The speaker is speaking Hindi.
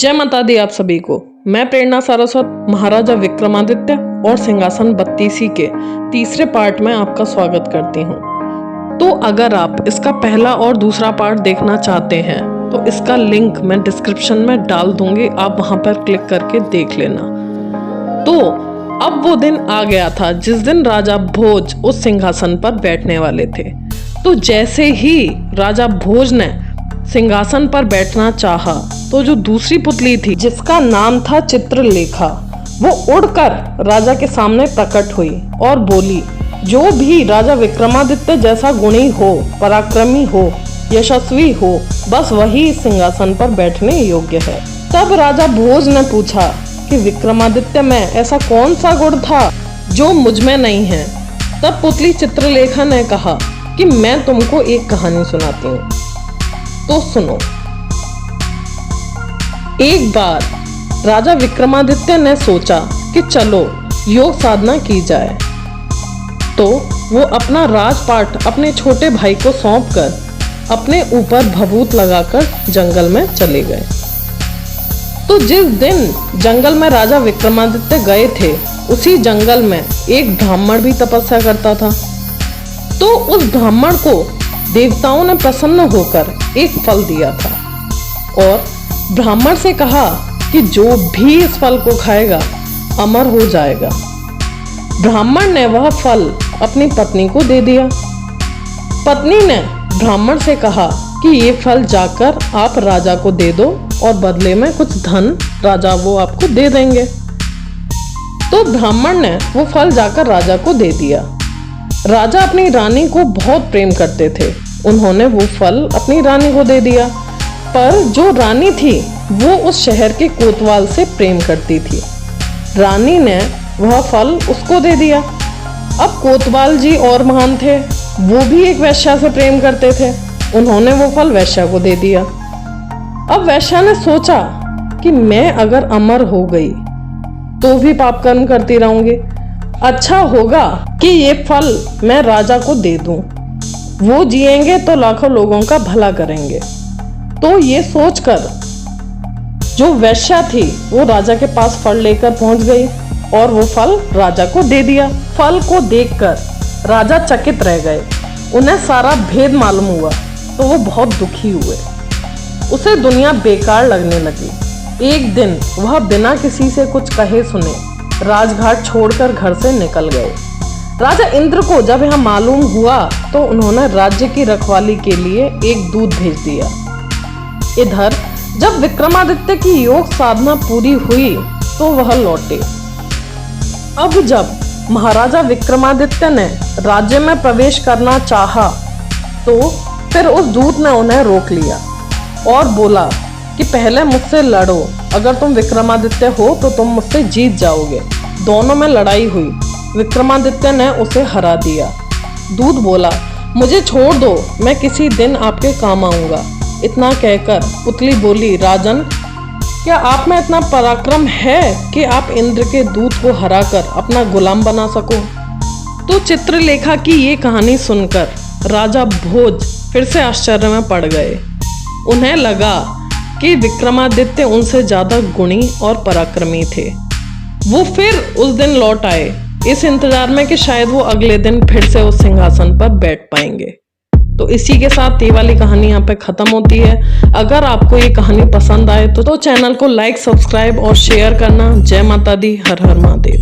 जय माता दी आप सभी को। मैं प्रेरणा सारस्वत महाराजा विक्रमादित्य और सिंहासन बत्तीसी के तीसरे पार्ट में आपका स्वागत करती हूँ। तो अगर आप इसका पहला और दूसरा पार्ट देखना चाहते हैं तो इसका लिंक मैं डिस्क्रिप्शन में डाल दूंगी, आप वहां पर क्लिक करके देख लेना। तो अब वो दिन आ गया था जिस दिन राजा भोज उस सिंहासन पर बैठने वाले थे। तो जैसे ही राजा भोज ने सिंहासन पर बैठना चाहा तो जो दूसरी पुतली थी जिसका नाम था चित्रलेखा, वो उड़कर राजा के सामने प्रकट हुई और बोली, जो भी राजा विक्रमादित्य जैसा गुणी हो, पराक्रमी हो, यशस्वी हो, बस वही इस सिंहासन पर बैठने योग्य है। तब राजा भोज ने पूछा कि विक्रमादित्य में ऐसा कौन सा गुण था जो मुझ में नहीं है। तब पुतली चित्रलेखा ने कहा कि मैं तुमको एक कहानी सुनाती हूँ, तो सुनो। एक बार राजा विक्रमादित्य ने सोचा कि चलो योग साधना की जाए। तो वो अपना राजपाट अपने छोटे भाई को सौंपकर अपने ऊपर भभूत लगाकर जंगल में चले गए। तो जिस दिन जंगल में राजा विक्रमादित्य गए थे, उसी जंगल में एक ब्राह्मण भी तपस्या करता था। तो उस ब्राह्मण को देवताओं ने प्रसन्न होकर एक फल दिया था और ब्राह्मण से कहा कि जो भी इस फल को खाएगा अमर हो जाएगा। ब्राह्मण ने वह फल अपनी पत्नी को दे दिया। पत्नी ने ब्राह्मण से कहा कि ये फल जाकर आप राजा को दे दो और बदले में कुछ धन राजा वो आपको दे देंगे। तो ब्राह्मण ने वो फल जाकर राजा को दे दिया। राजा अपनी रानी को बहुत प्रेम करते थे, उन्होंने वो फल अपनी रानी को दे दिया। पर जो रानी थी वो उस शहर के कोतवाल से प्रेम करती थी। रानी ने वह फल उसको दे दिया। अब कोतवाल जी और महान थे, वो भी एक वैश्या से प्रेम करते थे, उन्होंने वो फल वैश्या को दे दिया। अब वैश्या ने सोचा कि मैं अगर अमर हो गई तो भी पाप कर्म करती रहूंगी, अच्छा होगा कि ये फल मैं राजा को दे दूं, वो जिएंगे तो लाखों लोगों का भला करेंगे। तो ये सोचकर जो वैश्या थी वो राजा के पास फल लेकर पहुंच गई और वो फल राजा को दे दिया। फल को देखकर राजा चकित रह गए, उन्हें सारा भेद मालूम हुआ तो वो बहुत दुखी हुए, उसे दुनिया बेकार लगने लगी। एक दिन वह बिना किसी से कुछ कहे सुने राजघाट छोड़कर घर से निकल गए। राजा इंद्र को जब यह मालूम हुआ तो उन्होंने राज्य की रखवाली के लिए एक दूत भेज दिया। इधर जब विक्रमादित्य की योग साधना पूरी हुई तो वह लौटे। अब जब महाराजा विक्रमादित्य ने राज्य में प्रवेश करना चाहा तो फिर उस दूत ने उन्हें रोक लिया और बोला कि पहले मुझसे लड़ो, अगर तुम विक्रमादित्य हो तो तुम मुझसे जीत जाओगे। दोनों में लड़ाई हुई, विक्रमादित्य ने उसे हरा दिया। दूत बोला, मुझे छोड़ दो, मैं किसी दिन आपके काम आऊंगा। इतना कहकर पुतली बोली, राजन, क्या आप में इतना पराक्रम है कि आप इंद्र के दूत को हराकर अपना गुलाम बना सको? तो चित्रलेखा की ये कहानी सुनकर राजा भोज फिर से आश्चर्य में पड़ गए। उन्हें लगा कि विक्रमादित्य उनसे ज्यादा गुणी और पराक्रमी थे। वो फिर उस दिन लौट आए इस इंतजार में कि शायद वो अगले दिन फिर से उस सिंहासन पर बैठ पाएंगे। तो इसी के साथ ये वाली कहानी यहाँ पे खत्म होती है। अगर आपको ये कहानी पसंद आए तो चैनल को लाइक, सब्सक्राइब और शेयर करना। जय माता दी, हर हर महादेव।